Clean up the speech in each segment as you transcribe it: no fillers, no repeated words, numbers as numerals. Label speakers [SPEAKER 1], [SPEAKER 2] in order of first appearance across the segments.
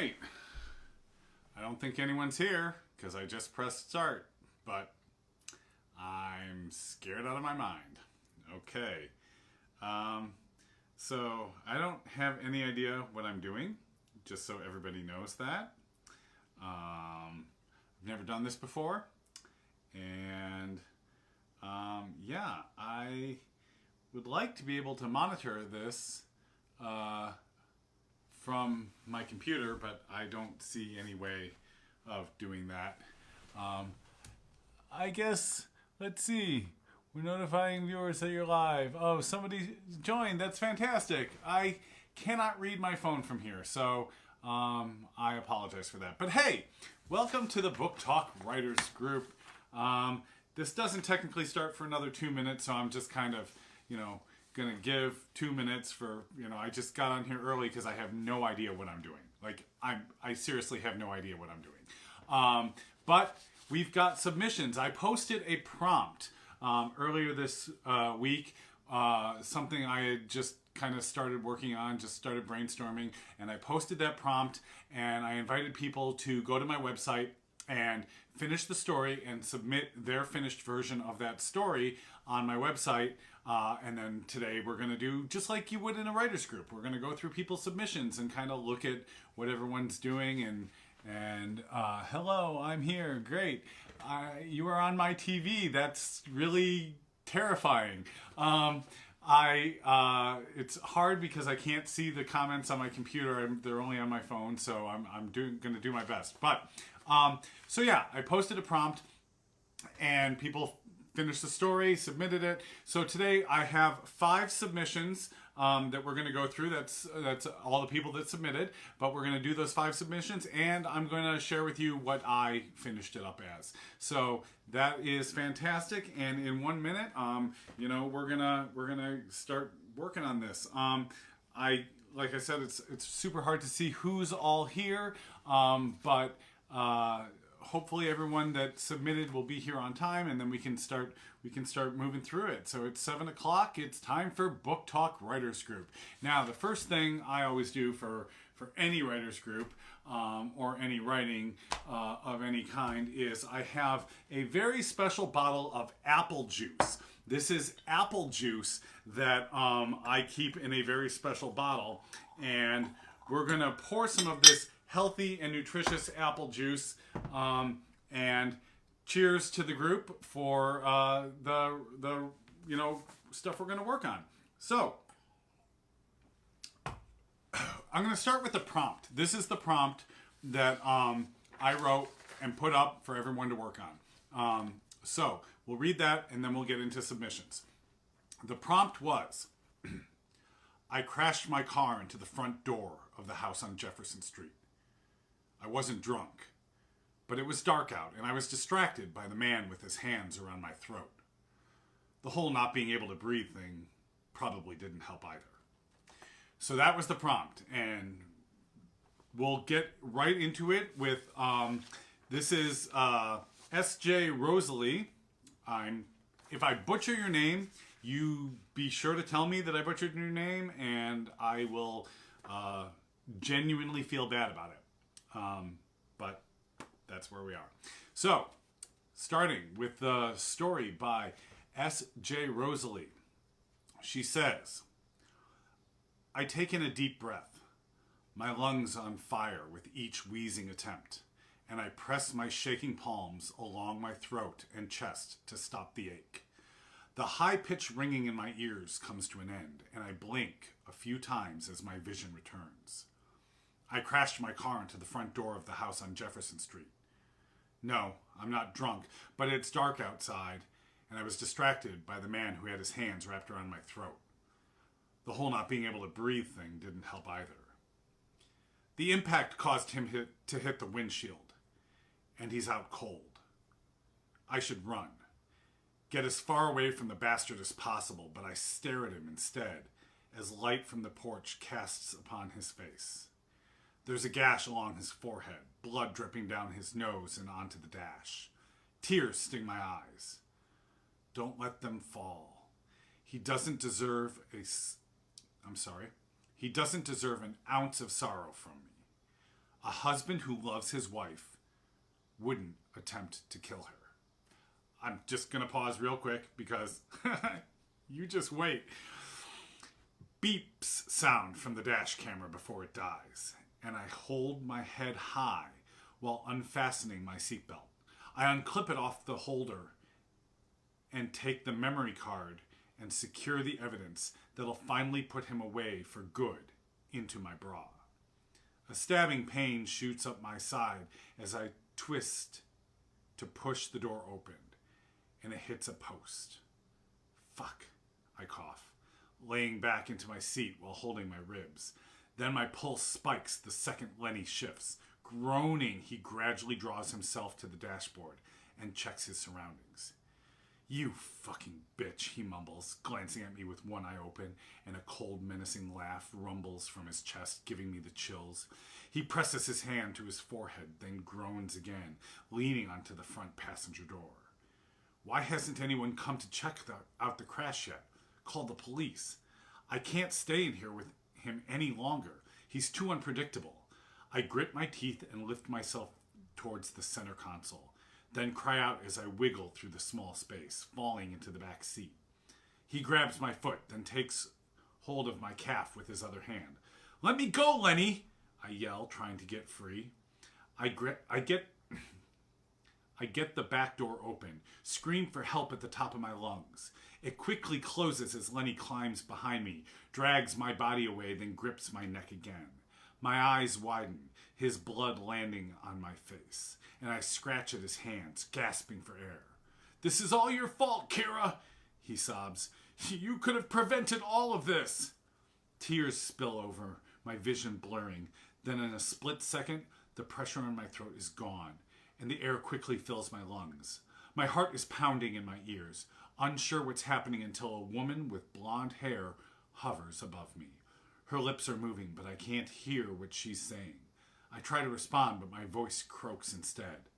[SPEAKER 1] right. I don't think anyone's here because I just pressed start, but I'm scared out of my mind. Okay. So I don't have any idea what I'm doing, just so everybody knows that. I've never done this before. And yeah, I would like to be able to monitor this from my computer, but I don't see any way of doing that. I guess, let's see. We're notifying viewers that you're live. Oh, somebody joined. That's fantastic. I cannot read my phone from here, so I apologize for that. But hey, welcome to the BookTok Writers Group. This doesn't technically start for another 2 minutes, so I'm just kind of, going to give 2 minutes for, I just got on here early because I have no idea what I'm doing. Like, I seriously have no idea what I'm doing. But we've got submissions. I posted a prompt earlier this week, something I had just kind of started working on, just started brainstorming, and I posted that prompt, and I invited people to go to my website and finish the story and submit their finished version of that story on my website. And then today we're going to do just like you would in a writer's group. We're going to go through people's submissions and kind of look at what everyone's doing. And hello, I'm here. Great. You are on my TV. That's really terrifying. It's hard because I can't see the comments on my computer. They're only on my phone, so I'm going to do my best. But so yeah, I posted a prompt, and people finished the story, submitted it. So today I have 5 submissions that we're going to go through. That's all the people that submitted, but we're going to do those 5 submissions, and I'm going to share with you what I finished it up as. So that is fantastic. And in 1 minute, we're gonna start working on this. Like I said, it's super hard to see who's all here, but hopefully everyone that submitted will be here on time, and then we can start moving through it. So it's 7 o'clock. It's time for BookTok Writers Group. Now, the first thing I always do for any writers group or any writing of any kind is I have a very special bottle of apple juice. This is apple juice that I keep in a very special bottle, and we're gonna pour some of this healthy and nutritious apple juice, and cheers to the group for the stuff we're going to work on. So I'm going to start with the prompt. This is the prompt that I wrote and put up for everyone to work on. So we'll read that, and then we'll get into submissions. The prompt was, I crashed my car into the front door of the house on Jefferson Street. I wasn't drunk, but it was dark out, and I was distracted by the man with his hands around my throat. The whole not being able to breathe thing probably didn't help either. So that was the prompt, and we'll get right into it with, this is S.J. Rosalie. If I butcher your name, you be sure to tell me that I butchered your name, and I will genuinely feel bad about it. But that's where we are. So, starting with the story by S.J. Rosalie. She says, I take in a deep breath, my lungs on fire with each wheezing attempt, and I press my shaking palms along my throat and chest to stop the ache. The high-pitched ringing in my ears comes to an end, and I blink a few times as my vision returns. I crashed my car into the front door of the house on Jefferson Street. No, I'm not drunk, but it's dark outside, and I was distracted by the man who had his hands wrapped around my throat. The whole not being able to breathe thing didn't help either. The impact caused him to hit the windshield, and he's out cold. I should run, get as far away from the bastard as possible, but I stare at him instead, as light from the porch casts upon his face. There's a gash along his forehead, blood dripping down his nose and onto the dash. Tears sting my eyes. Don't let them fall. He doesn't deserve He doesn't deserve an ounce of sorrow from me. A husband who loves his wife wouldn't attempt to kill her. I'm just going to pause real quick because you just wait. Beeps sound from the dash camera before it dies, and I hold my head high while unfastening my seatbelt. I unclip it off the holder and take the memory card and secure the evidence that'll finally put him away for good into my bra. A stabbing pain shoots up my side as I twist to push the door open, and it hits a post. Fuck, I cough, laying back into my seat while holding my ribs. Then my pulse spikes the second Lenny shifts. Groaning, he gradually draws himself to the dashboard and checks his surroundings. You fucking bitch, he mumbles, glancing at me with one eye open, and a cold, menacing laugh rumbles from his chest, giving me the chills. He presses his hand to his forehead, then groans again, leaning onto the front passenger door. Why hasn't anyone come to check out the crash yet? Call the police. I can't stay in here with him any longer. He's too unpredictable. I grit my teeth and lift myself towards the center console, then cry out as I wiggle through the small space, falling into the back seat. He grabs my foot, then takes hold of my calf with his other hand. Let me go, Lenny! I yell, trying to get free. I get the back door open, scream for help at the top of my lungs. It quickly closes as Lenny climbs behind me, drags my body away, then grips my neck again. My eyes widen, his blood landing on my face, and I scratch at his hands, gasping for air. This is all your fault, Kira, he sobs. You could have prevented all of this. Tears spill over, my vision blurring. Then in a split second, the pressure on my throat is gone, and the air quickly fills my lungs. My heart is pounding in my ears, unsure what's happening until a woman with blonde hair hovers above me. Her lips are moving, but I can't hear what she's saying. I try to respond, but my voice croaks instead.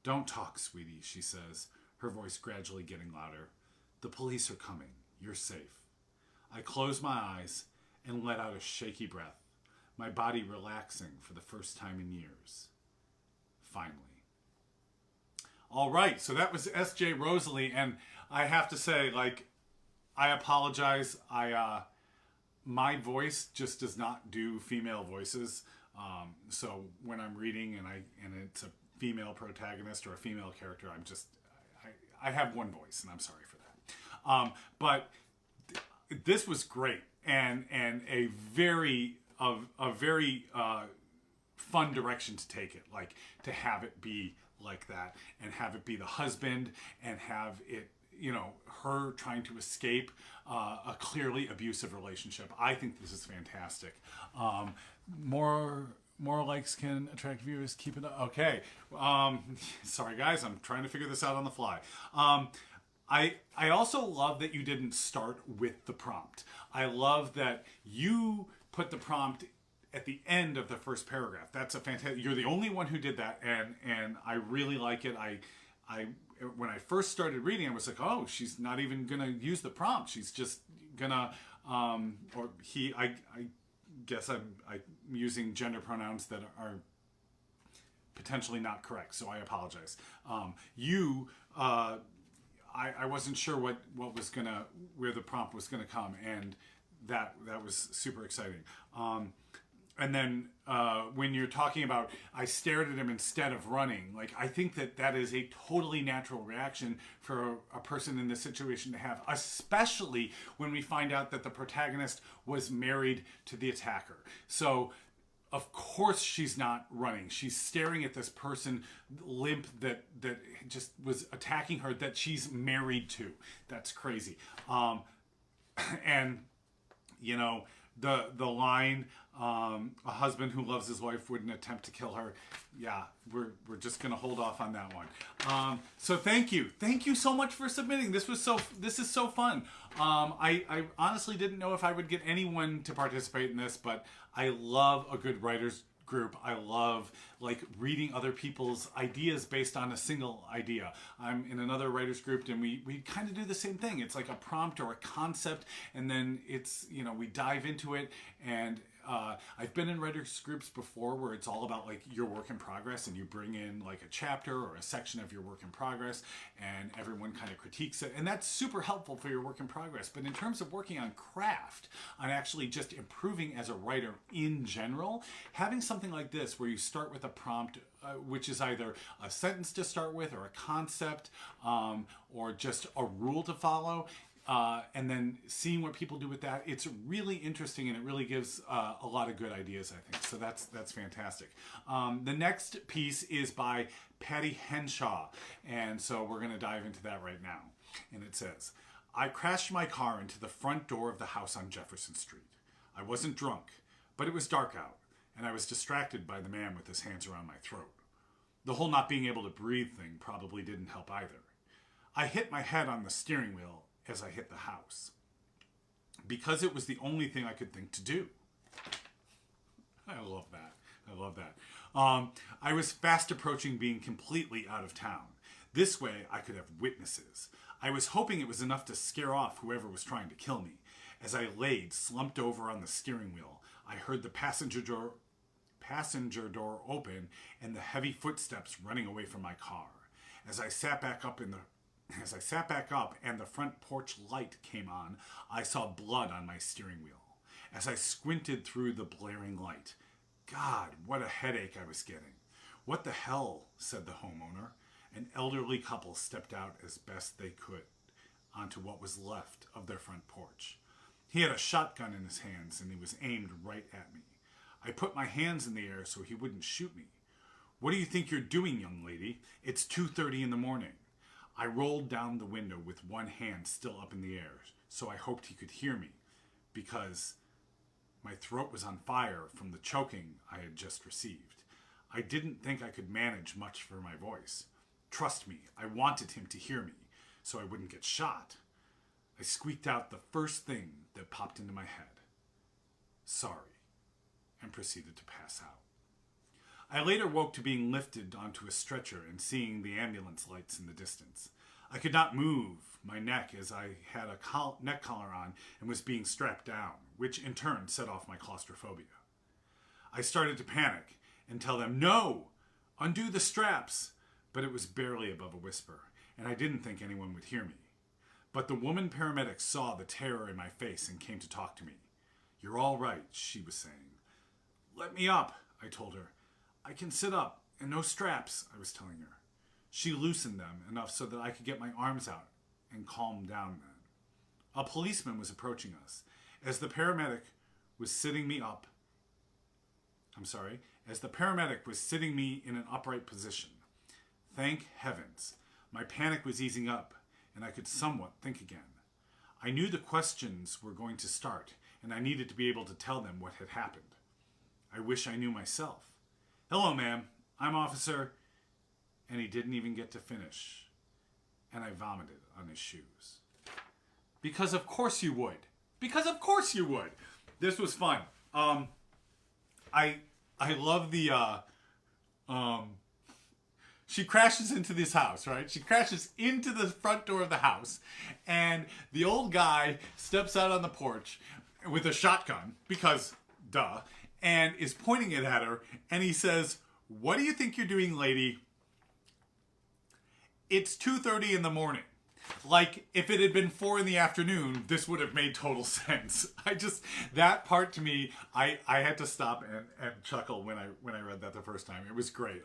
[SPEAKER 1] Don't talk, sweetie, she says, her voice gradually getting louder. The police are coming. You're safe. I close my eyes and let out a shaky breath, my body relaxing for the first time in years. Finally. All right, so that was S.J. Rosalie, and I have to say, I apologize. My voice just does not do female voices. So when I'm reading and it's a female protagonist or a female character, I have one voice, and I'm sorry for that. But this was great, and a very fun direction to take it, to have it be like that, and have it be the husband, and have it, her trying to escape a clearly abusive relationship. I think this is fantastic. More likes can attract viewers. Keep it up. Okay. Sorry guys, I'm trying to figure this out on the fly. I also love that you didn't start with the prompt. I love that you put the prompt at the end of the first paragraph. That's a fantastic. You're the only one who did that, and I really like it. I when I first started reading, I was like, oh, she's not even gonna use the prompt. She's just gonna or he. I guess I'm using gender pronouns that are potentially not correct, so I apologize. I wasn't sure what was gonna, where the prompt was gonna come, and that was super exciting. And then when you're talking about, I stared at him instead of running, I think that is a totally natural reaction for a person in this situation to have, especially when we find out that the protagonist was married to the attacker. So, of course she's not running. She's staring at this person, limp, that just was attacking her, that she's married to. That's crazy. And, the line, a husband who loves his wife wouldn't attempt to kill her. Yeah, we're just gonna hold off on that one. So thank you so much for submitting. This is so fun. I honestly didn't know if I would get anyone to participate in this, but I love a good writers group. I love reading other people's ideas based on a single idea. I'm in another writers group, and we kind of do the same thing. It's like a prompt or a concept, and then it's, we dive into it, and I've been in writers groups before where it's all about like your work in progress, and you bring in like a chapter or a section of your work in progress, and everyone kind of critiques it, and that's super helpful for your work in progress. But in terms of working on craft, on actually just improving as a writer in general, having something like this where you start with a prompt, which is either a sentence to start with or a concept, or just a rule to follow, and then seeing what people do with that, it's really interesting, and it really gives a lot of good ideas, I think. So that's fantastic. The next piece is by Patty Henshaw, and so we're going to dive into that right now. And it says, I crashed my car into the front door of the house on Jefferson Street. I wasn't drunk, but it was dark out, and I was distracted by the man with his hands around my throat. The whole not being able to breathe thing probably didn't help either. I hit my head on the steering wheel as I hit the house, because it was the only thing I could think to do. I love that. I love that. I was fast approaching being completely out of town. This way I could have witnesses. I was hoping it was enough to scare off whoever was trying to kill me. As I laid slumped over on the steering wheel, I heard the passenger door open and the heavy footsteps running away from my car. As I sat back up and the front porch light came on, I saw blood on my steering wheel. As I squinted through the blaring light, God, what a headache I was getting. What the hell, said the homeowner. An elderly couple stepped out as best they could onto what was left of their front porch. He had a shotgun in his hands, and he was aimed right at me. I put my hands in the air so he wouldn't shoot me. What do you think you're doing, young lady? It's 2:30 in the morning. I rolled down the window with one hand still up in the air, so I hoped he could hear me, because my throat was on fire from the choking I had just received. I didn't think I could manage much for my voice. Trust me, I wanted him to hear me, so I wouldn't get shot. I squeaked out the first thing that popped into my head. Sorry, and proceeded to pass out. I later woke to being lifted onto a stretcher and seeing the ambulance lights in the distance. I could not move my neck as I had a neck collar on and was being strapped down, which in turn set off my claustrophobia. I started to panic and tell them, no, undo the straps, but it was barely above a whisper, and I didn't think anyone would hear me. But the woman paramedic saw the terror in my face and came to talk to me. You're all right, she was saying. Let me up, I told her. I can sit up, and no straps, I was telling her. She loosened them enough so that I could get my arms out and calm down then. A policeman was approaching us. As the paramedic was sitting me in an upright position. Thank heavens, my panic was easing up, and I could somewhat think again. I knew the questions were going to start, and I needed to be able to tell them what had happened. I wish I knew myself. Hello, ma'am. I'm Officer... And he didn't even get to finish. And I vomited on his shoes. Because of course you would. Because of course you would. This was fun. I love the... She crashes into this house, right? She crashes into the front door of the house. And the old guy steps out on the porch with a shotgun, because, duh, and is pointing it at her. And he says, what do you think you're doing, lady? It's 2:30 in the morning. Like, if it had been 4 in the afternoon, this would have made total sense. That part to me, I had to stop and chuckle when I read that the first time. It was great.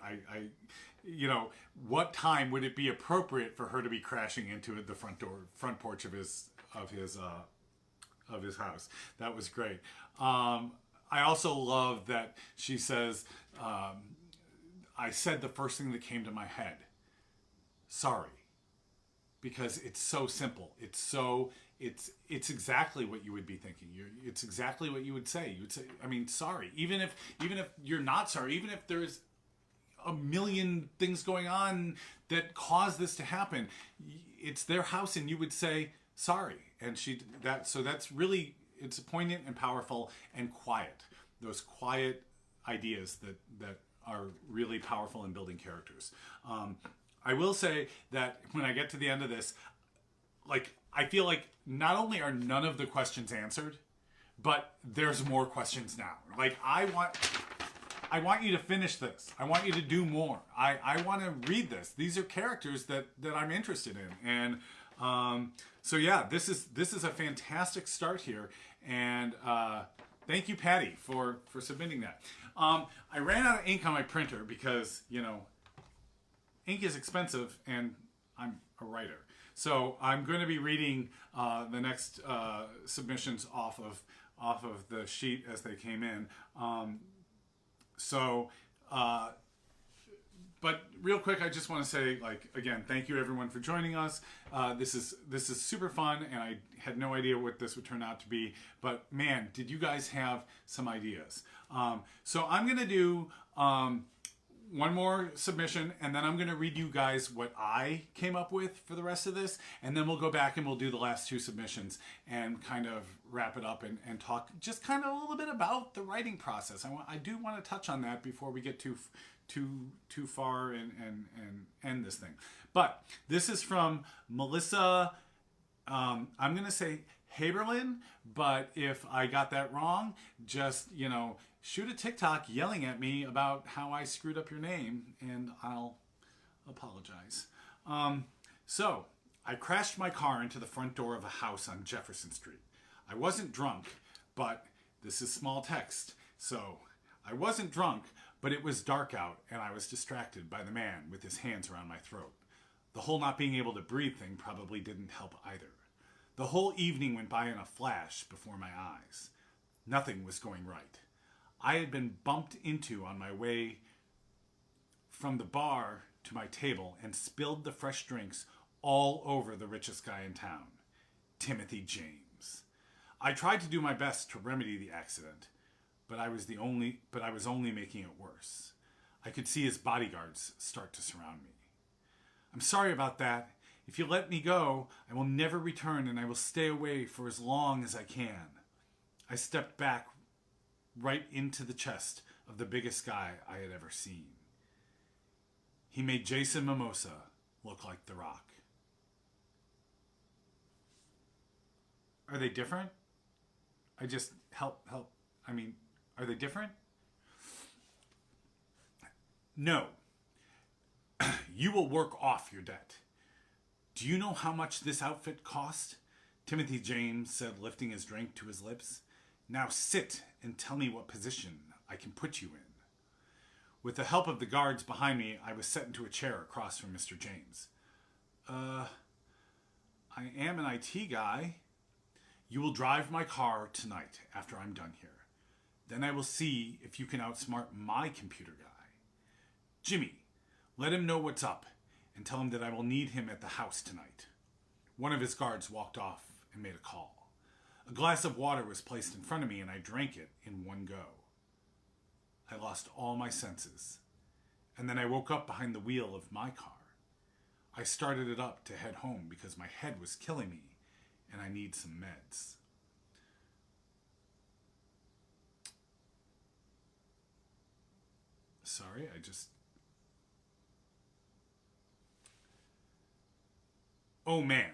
[SPEAKER 1] What time would it be appropriate for her to be crashing into the front porch of his house? That was great. I also love that she says, I said the first thing that came to my head. Sorry. Because it's so simple. It's exactly what you would be thinking. It's exactly what you would say. You would say, sorry. Even if you're not sorry, even if there's a million things going on that cause this to happen, it's their house, and you would say sorry. And that's really, it's poignant and powerful and quiet. Those quiet ideas that are really powerful in building characters. I will say that when I get to the end of this, I feel like not only are none of the questions answered, but there's more questions now. Like, I want you to finish this. I want you to do more. I want to read this. These are characters that I'm interested in. And so yeah, this is a fantastic start here. And thank you, Patty, for submitting that. I ran out of ink on my printer because, you know, ink is expensive and I'm a writer. So I'm going to be reading the next submissions off of the sheet as they came in. But real quick, I just want to say, like, again, thank you everyone for joining us. This is super fun, and I had no idea what this would turn out to be. But man, did you guys have some ideas? So I'm gonna do one more submission, and then I'm gonna read you guys what I came up with for the rest of this, and then we'll go back and we'll do the last two submissions and kind of wrap it up and talk just kind of a little bit about the writing process. I do want to touch on that before we get too far and end this thing. But this is from Melissa, I'm going to say Haberlin, but if I got that wrong, just, you know, shoot a TikTok yelling at me about how I screwed up your name, and I'll apologize. So, I crashed my car into the front door of a house on Jefferson Street. I wasn't drunk, but this is small text, so I wasn't drunk, but it was dark out, and I was distracted by the man with his hands around my throat. The whole not being able to breathe thing probably didn't help either. The whole evening went by in a flash before my eyes. Nothing was going right. I had been bumped into on my way from the bar to my table and spilled the fresh drinks all over the richest guy in town, Timothy James. I tried to do my best to remedy the accident, but I was only making it worse. I could see his bodyguards start to surround me. I'm sorry about that. If you let me go, I will never return, and I will stay away for as long as I can. I stepped back right into the chest of the biggest guy I had ever seen. He made Jason Momoa look like The Rock. Are they different? Are they different? No. You will work off your debt. Do you know how much this outfit cost? Timothy James said, lifting his drink to his lips. Now sit and tell me what position I can put you in. With the help of the guards behind me, I was set into a chair across from Mr. James. I am an IT guy. You will drive my car tonight after I'm done here. Then I will see if you can outsmart my computer guy. Jimmy, let him know what's up and tell him that I will need him at the house tonight. One of his guards walked off and made a call. A glass of water was placed in front of me and I drank it in one go. I lost all my senses, and then I woke up behind the wheel of my car. I started it up to head home because my head was killing me and I need some meds. Sorry, Oh man,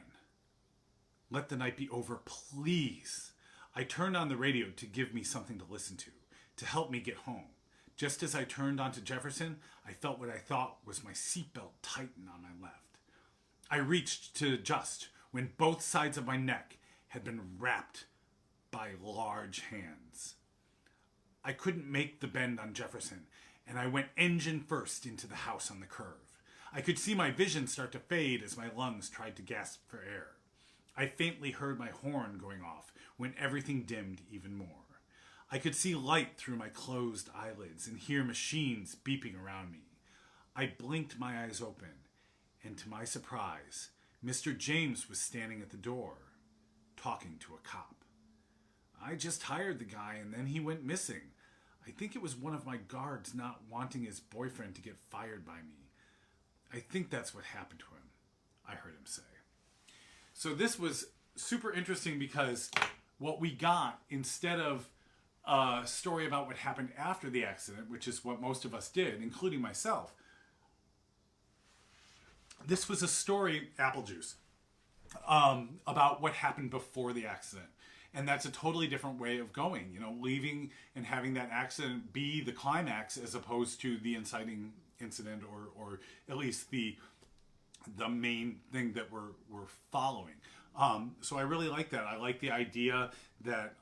[SPEAKER 1] let the night be over, please. I turned on the radio to give me something to listen to help me get home. Just as I turned onto Jefferson, I felt what I thought was my seatbelt tighten on my left. I reached to adjust when both sides of my neck had been wrapped by large hands. I couldn't make the bend on Jefferson, and I went engine first into the house on the curve. I could see my vision start to fade as my lungs tried to gasp for air. I faintly heard my horn going off when everything dimmed even more. I could see light through my closed eyelids and hear machines beeping around me. I blinked my eyes open, and to my surprise, Mr. James was standing at the door, talking to a cop. I just hired the guy and then he went missing. I think it was one of my guards not wanting his boyfriend to get fired by me. I think that's what happened to him, I heard him say. So this was super interesting because what we got, instead of a story about what happened after the accident, which is what most of us did, including myself, this was a story, apple juice, about what happened before the accident. And that's a totally different way of going, you know, leaving and having that accident be the climax as opposed to the inciting incident, or at least the main thing that we're following. So I really like that. I like the idea that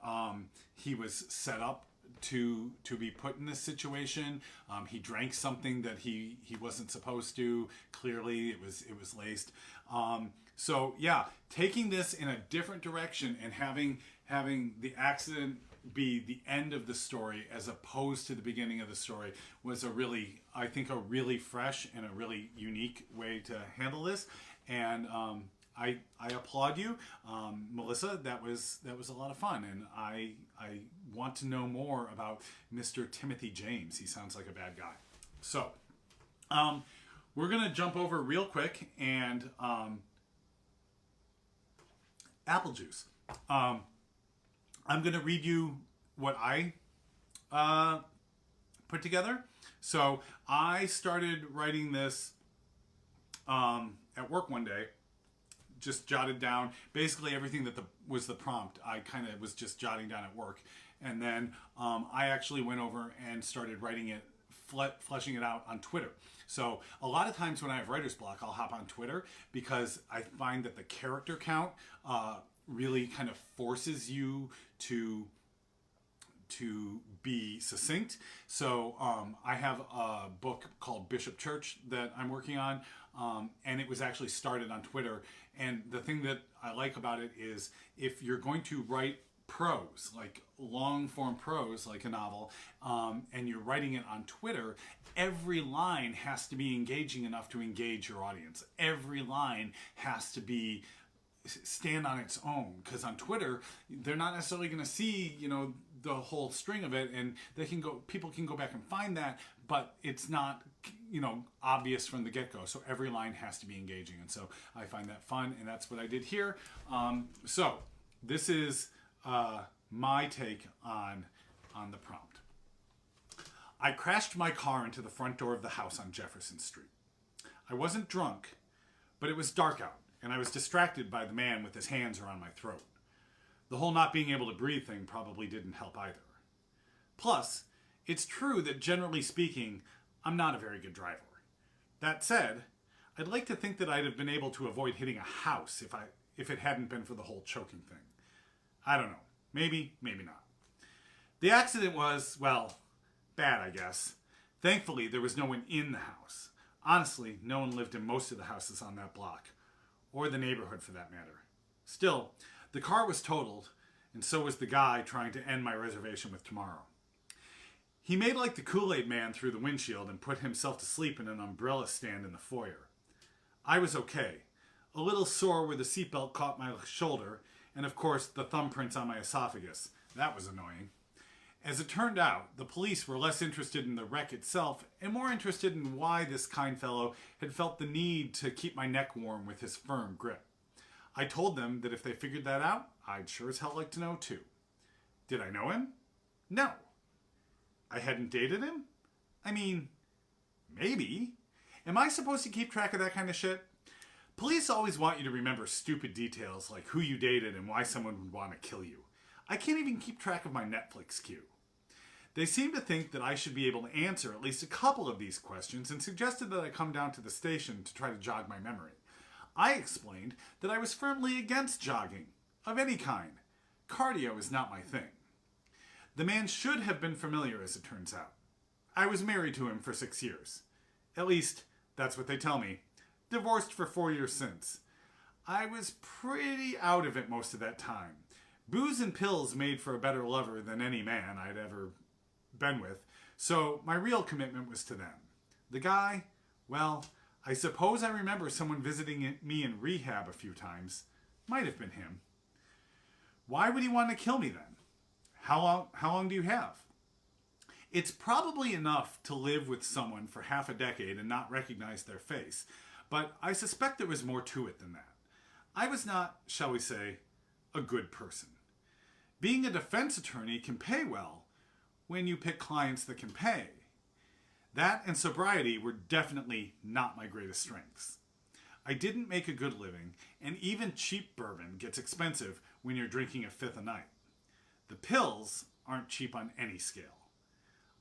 [SPEAKER 1] he was set up to be put in this situation. He drank something that he wasn't supposed to. Clearly, it was laced. So yeah, taking this in a different direction and having the accident be the end of the story as opposed to the beginning of the story was I think a really fresh and a really unique way to handle this. And I applaud you, Melissa. That was a lot of fun, and I want to know more about Mr. Timothy James. He sounds like a bad guy. So we're gonna jump over real quick and apple juice. I'm going to read you what I put together. So I started writing this at work one day, just jotted down basically everything that was the prompt. I kind of was just jotting down at work. And then I actually went over and started writing it, fleshing it out on Twitter. So a lot of times when I have writer's block, I'll hop on Twitter because I find that the character count really kind of forces you to be succinct. So I have a book called Bishop Church that I'm working on, and it was actually started on Twitter. And the thing that I like about it is if you're going to write prose, like long form prose, like a novel, and you're writing it on Twitter, every line has to be engaging enough to engage your audience. Every line has to stand on its own, because on Twitter they're not necessarily going to see, you know, the whole string of it, and people can go back and find that, but it's not, you know, obvious from the get-go. So every line has to be engaging, and so I find that fun, and that's what I did here. So this is my take on the prompt. I crashed my car into the front door of the house on Jefferson Street. I wasn't drunk, but it was dark out, and I was distracted by the man with his hands around my throat. The whole not being able to breathe thing probably didn't help either. Plus, it's true that generally speaking, I'm not a very good driver. That said, I'd like to think that I'd have been able to avoid hitting a house if it hadn't been for the whole choking thing. I don't know. Maybe, maybe not. The accident was, well, bad, I guess. Thankfully, there was no one in the house. Honestly, no one lived in most of the houses on that block, or the neighborhood for that matter. Still, the car was totaled, and so was the guy trying to end my reservation with tomorrow. He made like the Kool-Aid man through the windshield and put himself to sleep in an umbrella stand in the foyer. I was okay, a little sore where the seatbelt caught my shoulder, and of course the thumbprints on my esophagus. That was annoying. As it turned out, the police were less interested in the wreck itself and more interested in why this kind fellow had felt the need to keep my neck warm with his firm grip. I told them that if they figured that out, I'd sure as hell like to know too. Did I know him? No. I hadn't dated him? I mean, maybe. Am I supposed to keep track of that kind of shit? Police always want you to remember stupid details like who you dated and why someone would want to kill you. I can't even keep track of my Netflix queue. They seemed to think that I should be able to answer at least a couple of these questions and suggested that I come down to the station to try to jog my memory. I explained that I was firmly against jogging, of any kind. Cardio is not my thing. The man should have been familiar, as it turns out. I was married to him for 6 years. At least, that's what they tell me. Divorced for 4 years since. I was pretty out of it most of that time. Booze and pills made for a better lover than any man I'd ever been with, so my real commitment was to them. The guy, well, I suppose I remember someone visiting me in rehab a few times. Might have been him. Why would he want to kill me then? How long do you have? It's probably enough to live with someone for half a decade and not recognize their face, but I suspect there was more to it than that. I was not, shall we say, a good person. Being a defense attorney can pay well when you pick clients that can pay. That and sobriety were definitely not my greatest strengths. I didn't make a good living, and even cheap bourbon gets expensive when you're drinking a fifth a night. The pills aren't cheap on any scale.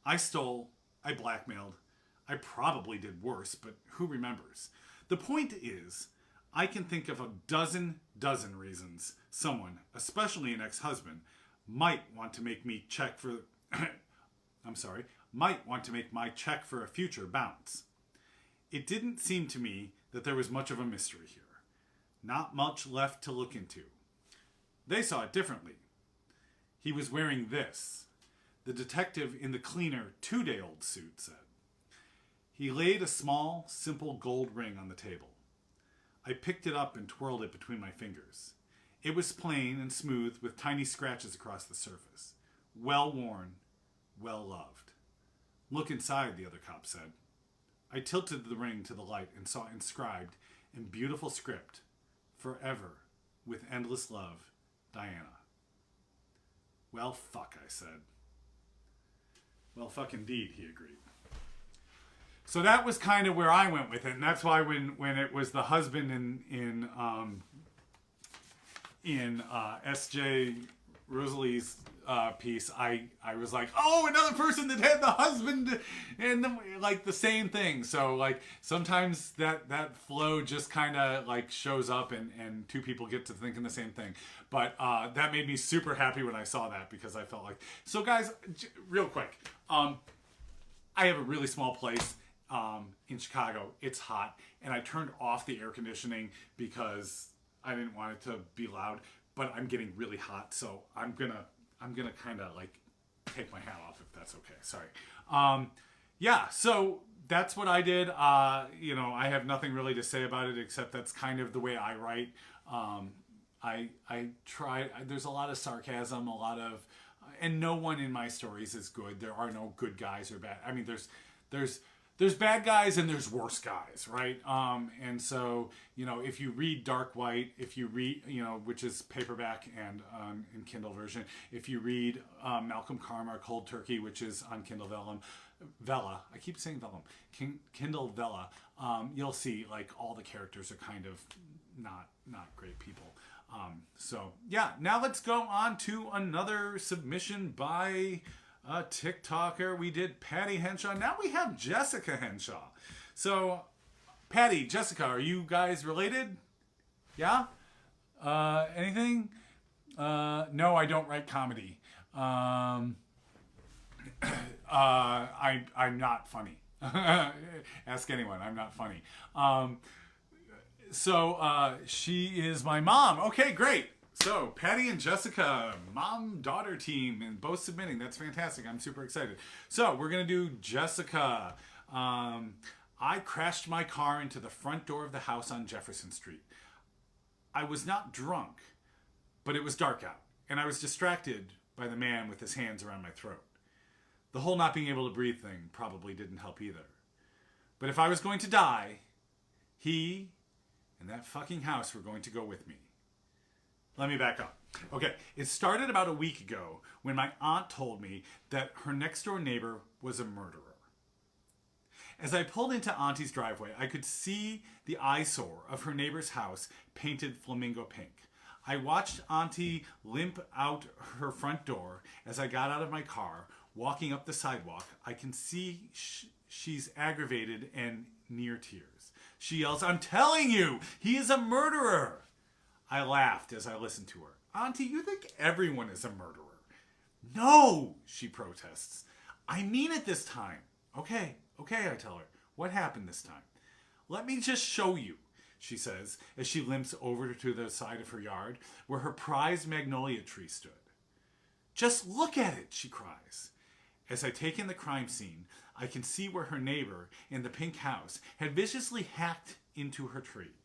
[SPEAKER 1] I stole, I blackmailed, I probably did worse, but who remembers? The point is, I can think of a dozen reasons someone, especially an ex-husband, might want to make me check for might want to make my check for a future bounce. It didn't seem to me that there was much of a mystery here. Not much left to look into. They saw it differently. He was wearing this, the detective in the cleaner 2-day-old suit said. He laid a small, simple gold ring on the table. I picked it up and twirled it between my fingers. It was plain and smooth with tiny scratches across the surface. Well worn, well loved. Look inside, the other cop said. I tilted the ring to the light and saw inscribed in beautiful script, Forever, with endless love, Diana. Well, fuck, I said. Well, fuck indeed, he agreed. So that was kind of where I went with it, and that's why when it was the husband in S.J. Rosalie's piece, I was like, oh, another person that had the husband and like the same thing. So like sometimes that flow just kind of like shows up and two people get to thinking the same thing. But that made me super happy when I saw that, because I felt like, so guys, real quick, I have a really small place in Chicago. It's hot, and I turned off the air conditioning because I didn't want it to be loud, but I'm getting really hot, so I'm gonna kind of like take my hat off, if that's okay. Sorry. Yeah, so that's what I did. I have nothing really to say about it, except that's kind of the way I write. I try. There's a lot of sarcasm, and no one in my stories is good. There are no good guys or bad. I mean, there's bad guys and there's worse guys, right? And so, if you read Dark White, if you read, which is paperback and in Kindle version, if you read Malcolm Karma, Cold Turkey, which is on Kindle Vella, I keep saying Vellum, Kindle Vella, you'll see like all the characters are kind of not great people. So yeah, now let's go on to another submission by a TikToker. We did Patty Henshaw. Now we have Jessica Henshaw. So, Patty, Jessica, are you guys related? Yeah? Anything? No, I don't write comedy. I'm not funny. Ask anyone. I'm not funny. So she is my mom. Okay, great. So, Patty and Jessica, mom-daughter team, and both submitting. That's fantastic. I'm super excited. So, we're going to do Jessica. I crashed my car into the front door of the house on Jefferson Street. I was not drunk, but it was dark out, and I was distracted by the man with his hands around my throat. The whole not being able to breathe thing probably didn't help either. But if I was going to die, he and that fucking house were going to go with me. Let me back up. Okay, it started about a week ago when my aunt told me that her next door neighbor was a murderer. As I pulled into Auntie's driveway, I could see the eyesore of her neighbor's house painted flamingo pink. I watched Auntie limp out her front door as I got out of my car, walking up the sidewalk. I can see she's aggravated and near tears. She yells, "I'm telling you, he is a murderer!" I laughed as I listened to her. "Auntie, you think everyone is a murderer." "No," she protests. "I mean it this time." Okay, I tell her. "What happened this time?" "Let me just show you," she says, as she limps over to the side of her yard, where her prized magnolia tree stood. "Just look at it," she cries. As I take in the crime scene, I can see where her neighbor in the pink house had viciously hacked into her tree.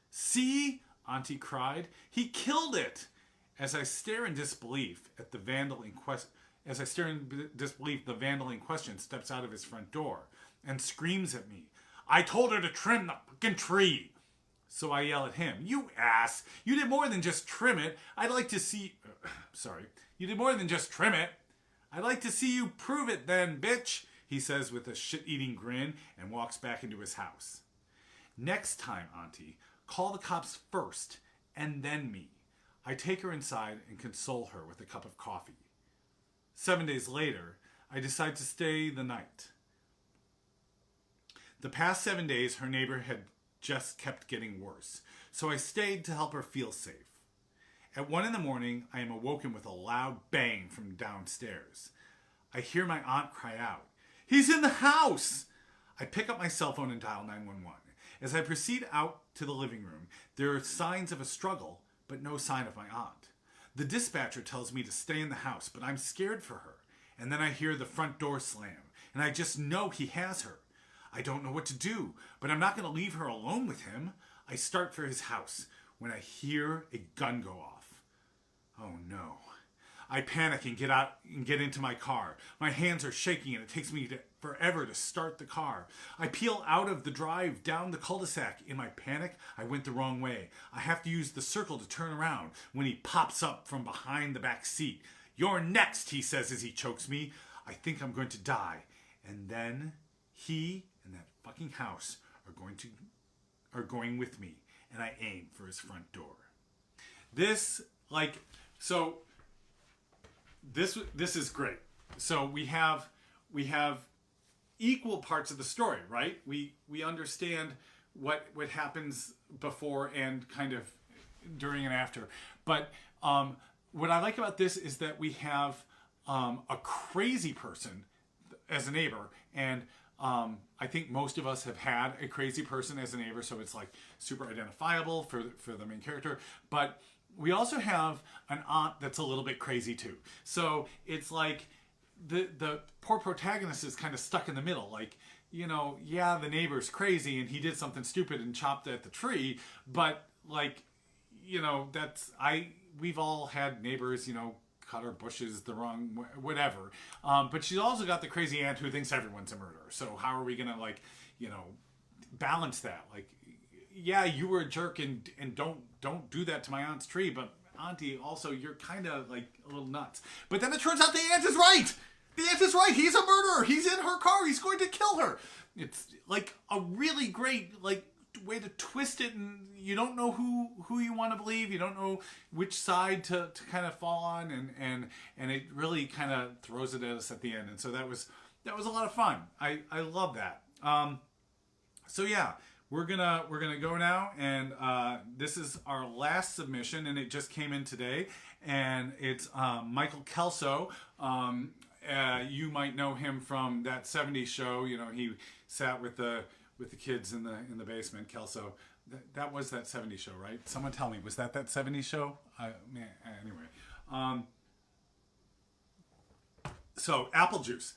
[SPEAKER 1] "See?" Auntie cried. "He killed it!" As I stare in disbelief at the vandal in question, the vandal in question steps out of his front door and screams at me. "I told her to trim the fucking tree!" So I yell at him. "You ass! You did more than just trim it. I'd like to see... You did more than just trim it. I'd like to see you prove it then, bitch," he says with a shit-eating grin and walks back into his house. "Next time, Auntie, call the cops first and then me. I take her inside and console her with a cup of coffee. 7 days later, I decide to stay the night. The past 7 days, her neighbor had just kept getting worse, so I stayed to help her feel safe. At 1 in the morning, I am awoken with a loud bang from downstairs. I hear my aunt cry out, "He's in the house!" I pick up my cell phone and dial 911. As I proceed out to the living room, there are signs of a struggle, but no sign of my aunt. The dispatcher tells me to stay in the house, but I'm scared for her. And then I hear the front door slam, and I just know he has her. I don't know what to do, but I'm not going to leave her alone with him. I start for his house when I hear a gun go off. Oh no. I panic and get out and get into my car. My hands are shaking and it takes me forever to start the car. I peel out of the drive down the cul-de-sac. In my panic, I went the wrong way. I have to use the circle to turn around when he pops up from behind the back seat. "You're next," he says as he chokes me. I think I'm going to die. And then he and that fucking house are going with me, and I aim for his front door. This is great. So we have equal parts of the story, right? We understand what happens before and kind of during and after. But what I like about this is that we have a crazy person as a neighbor, and I think most of us have had a crazy person as a neighbor, so it's like super identifiable for the main character. But we also have an aunt that's a little bit crazy too. So it's like the poor protagonist is kind of stuck in the middle. Like, you know, yeah, the neighbor's crazy and he did something stupid and chopped at the tree, but like, you know, we've all had neighbors, you know, cut our bushes the wrong whatever. But she's also got the crazy aunt who thinks everyone's a murderer. So how are we gonna, like, you know, balance that? Like, yeah, you were a jerk and don't do that to my aunt's tree, but auntie, also you're kind of like a little nuts. But then it turns out the aunt is right. The aunt is right. He's a murderer. He's in her car. He's going to kill her. It's like a really great way to twist it, and you don't know who you want to believe. You don't know which side to kind of fall on, and it really kind of throws it at us at the end. And so that was a lot of fun. I love that. So yeah, we're gonna go now, and this is our last submission, and it just came in today, and it's Michael Kelso. You might know him from that '70s show. You know, he sat with the kids in the basement. Kelso, that was that '70s show, right? Someone tell me, was that '70s show? Anyway, so apple juice.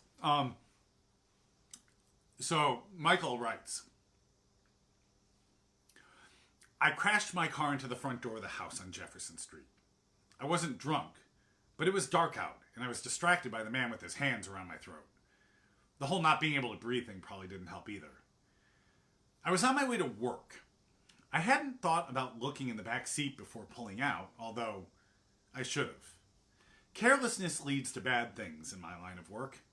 [SPEAKER 1] So Michael writes, I crashed my car into the front door of the house on Jefferson Street. I wasn't drunk, but it was dark out, and I was distracted by the man with his hands around my throat. The whole not being able to breathe thing probably didn't help either. I was on my way to work. I hadn't thought about looking in the back seat before pulling out, although I should have. Carelessness leads to bad things in my line of work.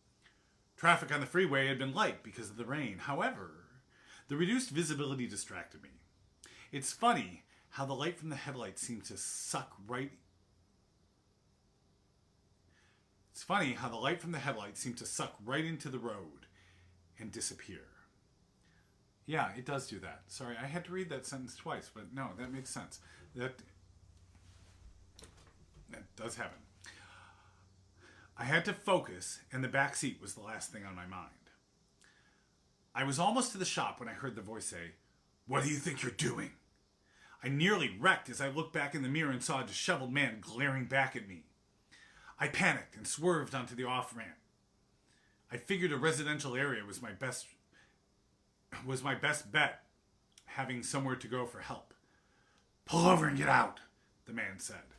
[SPEAKER 1] Traffic on the freeway had been light because of the rain. However, the reduced visibility distracted me. It's funny how the light from the headlights seemed to suck right into the road and disappear. Yeah, it does do that. Sorry, I had to read that sentence twice, but no, that makes sense. That does happen. I had to focus, and the back seat was the last thing on my mind. I was almost to the shop when I heard the voice say, "What do you think you're doing?" I nearly wrecked as I looked back in the mirror and saw a disheveled man glaring back at me. I panicked and swerved onto the off-ramp. I figured a residential area was my best bet, having somewhere to go for help. "Pull over and get out," the man said.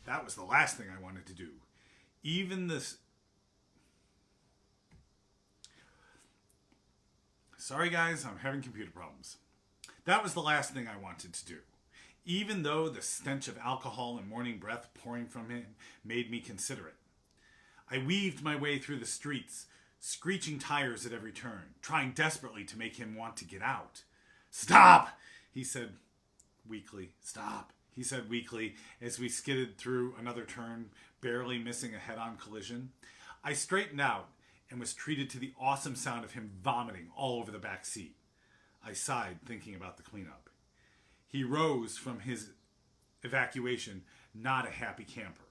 [SPEAKER 1] That was the last thing I wanted to do. Sorry guys, I'm having computer problems. That was the last thing I wanted to do. Even though the stench of alcohol and morning breath pouring from him made me consider it. I weaved my way through the streets, screeching tires at every turn, trying desperately to make him want to get out. "Stop," he said weakly. "Stop," he said weakly as we skidded through another turn, barely missing a head-on collision. I straightened out and was treated to the awesome sound of him vomiting all over the back seat. I sighed, thinking about the cleanup. He rose from his evacuation, not a happy camper.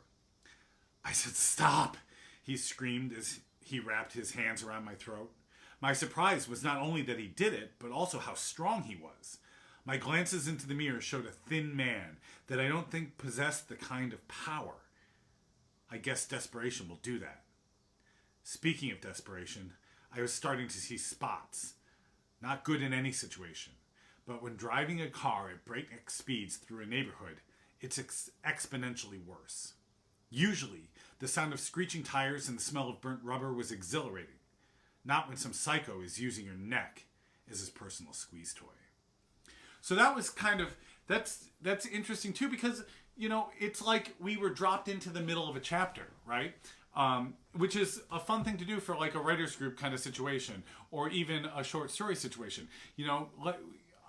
[SPEAKER 1] I said, "Stop!" he screamed as he wrapped his hands around my throat. My surprise was not only that he did it, but also how strong he was. My glances into the mirror showed a thin man that I don't think possessed the kind of power. I guess desperation will do that. Speaking of desperation, I was starting to see spots. Not good in any situation, but when driving a car at breakneck speeds through a neighborhood, it's exponentially worse. Usually, the sound of screeching tires and the smell of burnt rubber was exhilarating. Not when some psycho is using your neck as his personal squeeze toy. So that was kind of, that's interesting too, because, you know, it's like we were dropped into the middle of a chapter, right? Which is a fun thing to do for like a writer's group kind of situation, or even a short story situation. You know,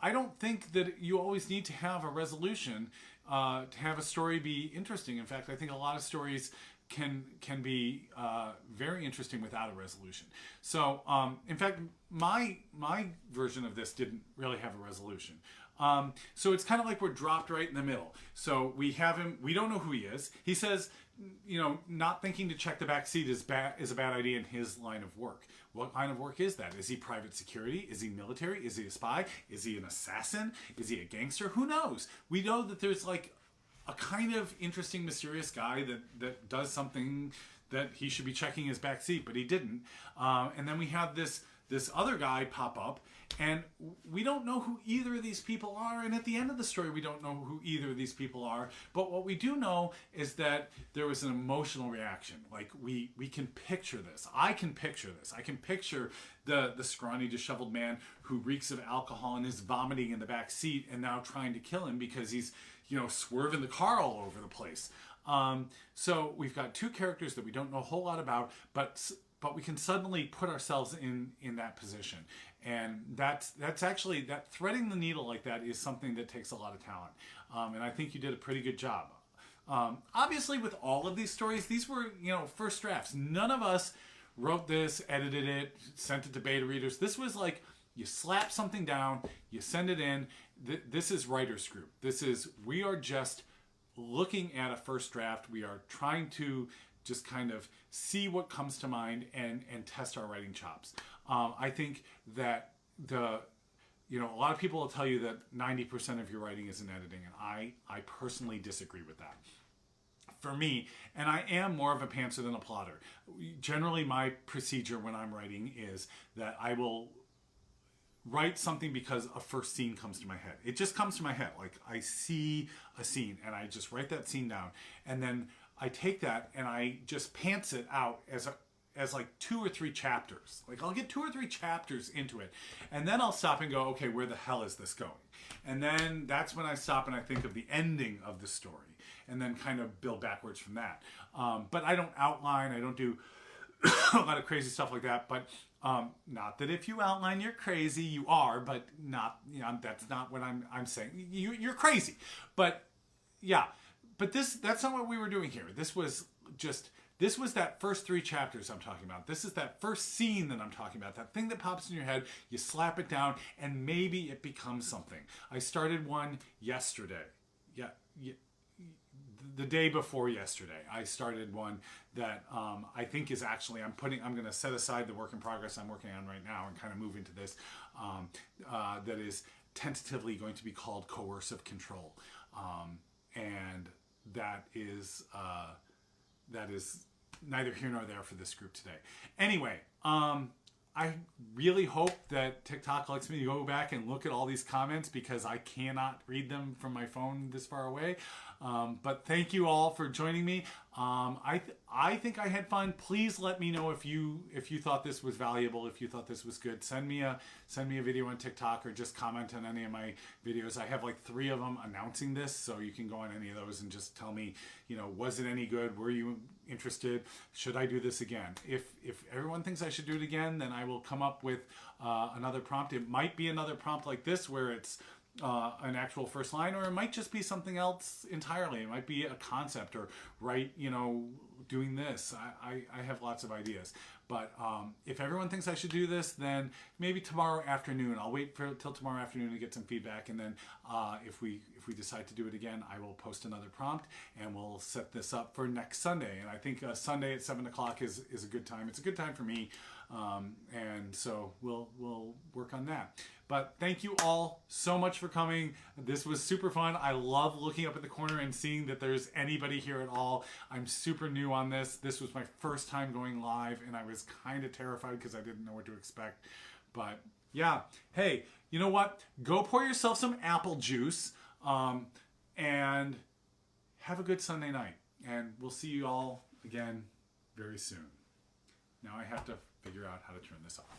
[SPEAKER 1] I don't think that you always need to have a resolution to have a story be interesting. In fact, I think a lot of stories can be very interesting without a resolution. So, in fact, my version of this didn't really have a resolution. So it's kind of like we're dropped right in the middle. So we have him, we don't know who he is. He says, you know, not thinking to check the back seat is a bad idea in his line of work. What line of work is that? Is he private security? Is he military? Is he a spy? Is he an assassin? Is he a gangster? Who knows? We know that there's like a kind of interesting, mysterious guy that does something that he should be checking his back seat, but he didn't. And then we have this other guy pop up, and we don't know who either of these people are. And at the end of the story, we don't know who either of these people are. But what we do know is that there was an emotional reaction. Like we can picture this. I can picture this. I can picture the scrawny, disheveled man who reeks of alcohol and is vomiting in the back seat and now trying to kill him because he's, you know, swerving the car all over the place. So we've got two characters that we don't know a whole lot about, but we can suddenly put ourselves in that position. And that's actually, that threading the needle like that is something that takes a lot of talent. And I think you did a pretty good job. Obviously with all of these stories, these were, you know, first drafts. None of us wrote this, edited it, sent it to beta readers. This was like, you slap something down, you send it in. This is Writers Group. We are just looking at a first draft. We are trying to just kind of see what comes to mind and test our writing chops. I think that you know, a lot of people will tell you that 90% of your writing is in editing, and I personally disagree with that. For me, and I am more of a pantser than a plotter. Generally, my procedure when I'm writing is that I will write something because a first scene comes to my head. It just comes to my head. Like I see a scene and I just write that scene down, and then I take that and I just pants it out as like 2 or 3 chapters. Like I'll get 2 or 3 chapters into it, and then I'll stop and go, okay, where the hell is this going? And then that's when I stop and I think of the ending of the story, and then kind of build backwards from that. But I don't outline. I don't do a lot of crazy stuff like that. But not that if you outline you're crazy, you are, but not, you know, that's not what I'm saying. You're crazy. But yeah, but that's not what we were doing here. This was that first 3 chapters I'm talking about. This is that first scene that I'm talking about. That thing that pops in your head, you slap it down, and maybe it becomes something. I started one yesterday. Yeah, the day before yesterday. I started one that I think is actually, I'm going to set aside the work in progress I'm working on right now and kind of move into this, that is tentatively going to be called Coercive Control. And that is neither here nor there for this group today. Anyway, I really hope that TikTok lets me go back and look at all these comments because I cannot read them from my phone this far away. But thank you all for joining me. I think I had fun. Please let me know if you thought this was valuable, if you thought this was good. Send me a video on TikTok or just comment on any of my videos. I have like 3 of them announcing this, so you can go on any of those and just tell me, you know, was it any good? Were you interested? Should I do this again? If everyone thinks I should do it again, then I will come up with another prompt. It might be another prompt like this where it's an actual first line, or it might just be something else entirely. It might be a concept, or write, doing this. I have lots of ideas. But if everyone thinks I should do this, then maybe tomorrow afternoon. I'll wait till tomorrow afternoon to get some feedback, and then if we decide to do it again, I will post another prompt, and we'll set this up for next Sunday. And I think Sunday at 7 o'clock is a good time. It's a good time for me, and so we'll work on that. But thank you all so much for coming. This was super fun. I love looking up at the corner and seeing that there's anybody here at all. I'm super new on this. This was my first time going live, and I was kind of terrified because I didn't know what to expect. But yeah, hey, you know what? Go pour yourself some apple juice, and have a good Sunday night. And we'll see you all again very soon. Now I have to figure out how to turn this off.